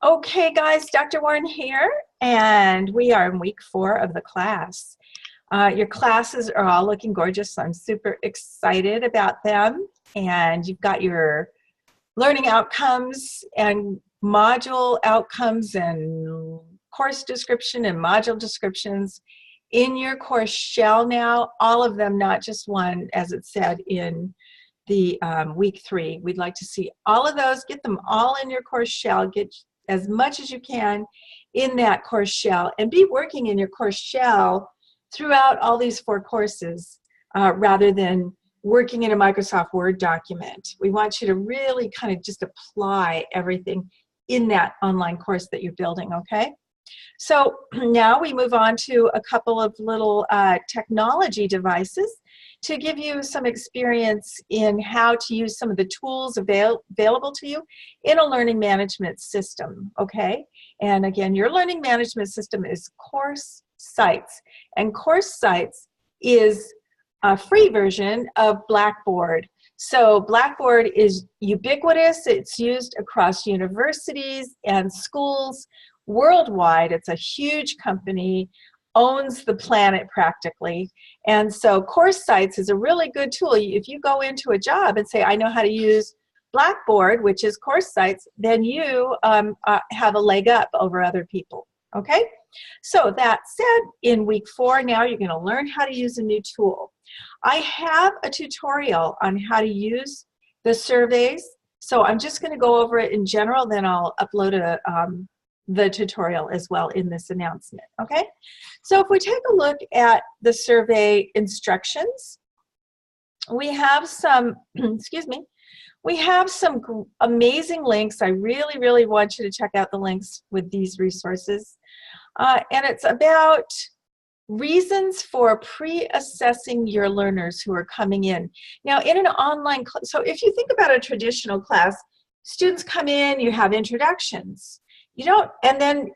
Okay, guys, Dr. Warren here, and we are in week 4 of the class. Your classes are all looking gorgeous, so I'm super excited about them. And you've got your learning outcomes and module outcomes and course description and module descriptions in your course shell now, all of them, not just one, as it said in the week 3. We'd like to see all of those, get them all in your course shell, get as much as you can in that course shell, and be working in your course shell throughout all these 4 courses rather than working in a Microsoft Word document. We want you to really kind of just apply everything in that online course that you're building, okay? So now we move on to a couple of little technology devices to give you some experience in how to use some of the tools available to you in a learning management system, okay? And again, your learning management system is Course Sites, and Course Sites is a free version of Blackboard. So Blackboard is ubiquitous. It's used across universities and schools worldwide. It's a huge company, owns the planet practically. And so Course Sites is a really good tool. If you go into a job and say, I know how to use Blackboard, which is Course Sites, then you have a leg up over other people, okay? So that said, in week 4 now, you're gonna learn how to use a new tool. I have a tutorial on how to use the surveys. So I'm just gonna go over it in general, then I'll upload the tutorial as well in this announcement, okay? So if we take a look at the survey instructions, we have some, excuse me, we have some amazing links. I really, really want you to check out the links with these resources. And it's about reasons for pre-assessing your learners who are coming in. Now, in an online class, so if you think about a traditional class, students come in, you have introductions. You don't, and then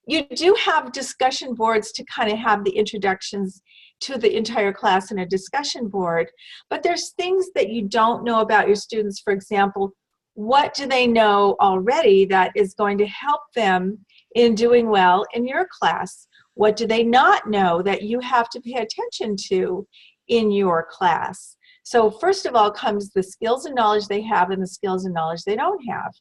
you do have discussion boards to kind of have the introductions to the entire class in a discussion board, but there's things that you don't know about your students. For example, what do they know already that is going to help them in doing well in your class? What do they not know that you have to pay attention to in your class? So first of all comes the skills and knowledge they have and the skills and knowledge they don't have.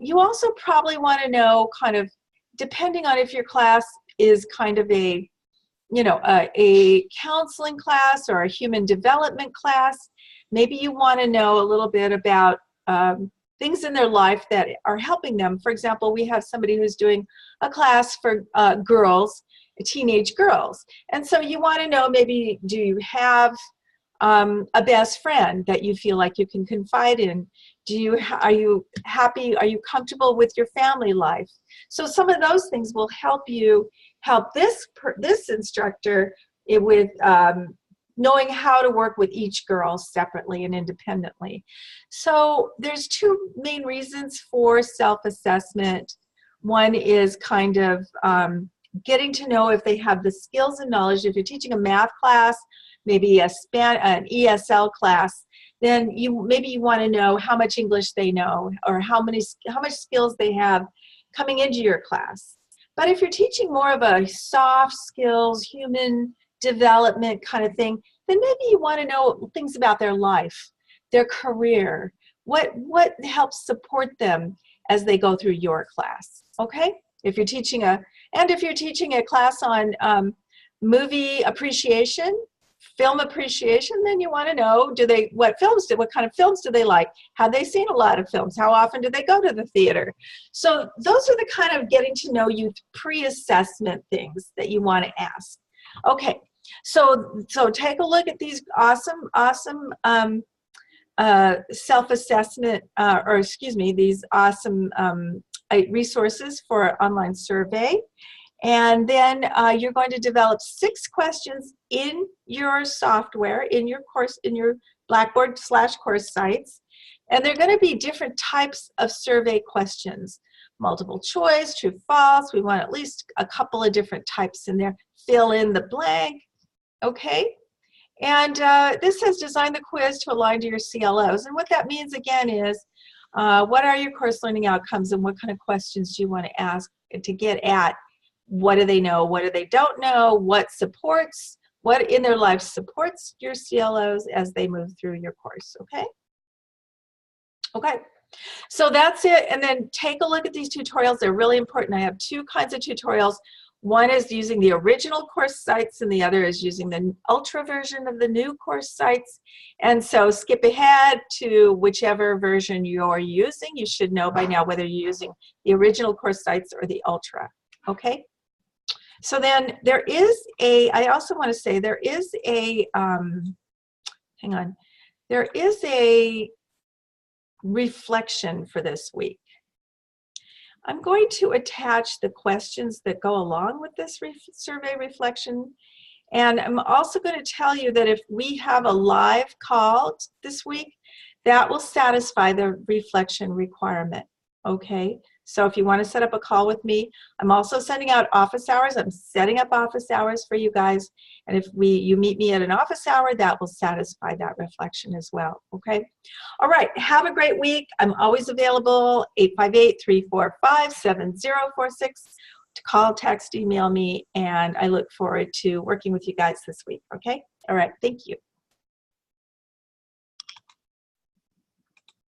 You also probably want to know, kind of, depending on if your class is kind of a, you know, a counseling class or a human development class, maybe you want to know a little bit about things in their life that are helping them. For example, we have somebody who's doing a class for girls, teenage girls. And so you want to know, maybe, do you have a best friend that you feel like you can confide in? Are you happy? Are you comfortable with your family life? So some of those things will help you, help this instructor with knowing how to work with each girl separately and independently. So there's 2 main reasons for self-assessment. One is kind of getting to know if they have the skills and knowledge. If you're teaching a math class, maybe an ESL class, then maybe you want to know how much English they know, or how much skills they have coming into your class. But if you're teaching more of a soft skills, human development kind of thing, then maybe you want to know things about their life, their career, what helps support them as they go through your class, okay? If you're teaching a class on movie appreciation, film appreciation, then you want to know, what kind of films do they like? Have they seen a lot of films? How often do they go to the theater? So those are the kind of getting to know you pre-assessment things that you want to ask. Okay, so take a look at these awesome self-assessment, or excuse me, these awesome resources for online survey. And then you're going to develop 6 questions in your software, in your course, in your Blackboard/Course Sites. And they're going to be different types of survey questions. Multiple choice, true, false. We want at least a couple of different types in there. Fill in the blank, okay? And this has designed the quiz to align to your CLOs. And what that means, again, is What are your course learning outcomes, and what kind of questions do you want to ask to get at what do they know, what do they don't know, what supports, what in their life supports your CLOs as they move through your course, okay? Okay, so that's it. And then take a look at these tutorials. They're really important. I have two kinds of tutorials. One is using the original course sites, and the other is using the ultra version of the new course sites. And so skip ahead to whichever version you're using. You should know by now whether you're using the original course sites or the ultra, okay? So then there is I also want to say there is hang on, there is a reflection for this week. I'm going to attach the questions that go along with this survey reflection. And I'm also going to tell you that if we have a live call this week, that will satisfy the reflection requirement, okay? So if you want to set up a call with me, I'm also sending out office hours. I'm setting up office hours for you guys. And if you meet me at an office hour, that will satisfy that reflection as well, okay? All right, have a great week. I'm always available, 858-345-7046 to call, text, email me, and I look forward to working with you guys this week, okay? All right, thank you.